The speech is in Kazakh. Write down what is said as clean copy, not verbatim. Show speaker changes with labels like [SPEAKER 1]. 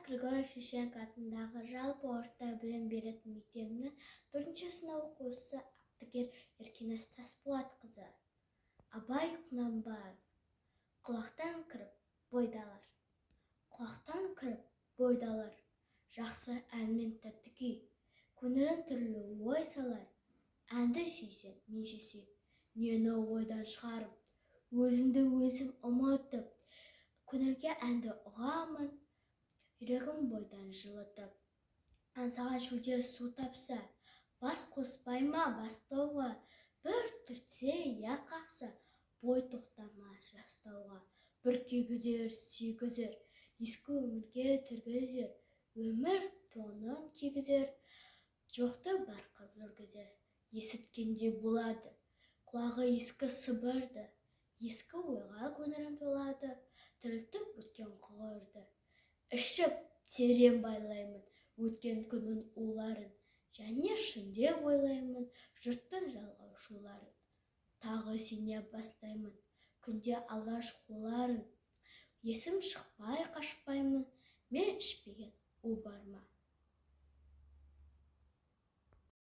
[SPEAKER 1] Григорий Шевченко атындағы жалпы орта білім беретін мектебінің 4-ші сынып оқушысы Абдыгер Еркеназ Тасболатқызы. Абай Құнанбаев. Құлақтан кіріп бойдалар. Құлақтан кіріп бойдалар. Жақсы әнмен тәтті күй. Көңілін түрлі ой салар. Әнді сүйсем, мен сүйсем, нені ойдан шығарып, өзімді өзім ұмытып, көңілге әнді ұғамын, жүрегім бойдан жылытып. Аңсаған шөлде су тапса, бас қоспай ма бастауға, бір түртсе я қақса, бой тоқтамас жастауға. Бір күйгізер, сүйгізер, ескі өмірге тіргізер, өмір тонын кигізер, жоқты барқып жүргізер. Есіткенде болады, құлағы ескі сыбырды, ескі ойға көңілім толады, тірілтіп өткен ғұмырды. Ішіп терең байлаймын өткен күннің уларын, және шынде ойлаймын жұрттың жалғаушыларын. Тағы сене бастаймын күнде алаш қоларын, есім шықпай қашпаймын, мен ішпеген у бар ма?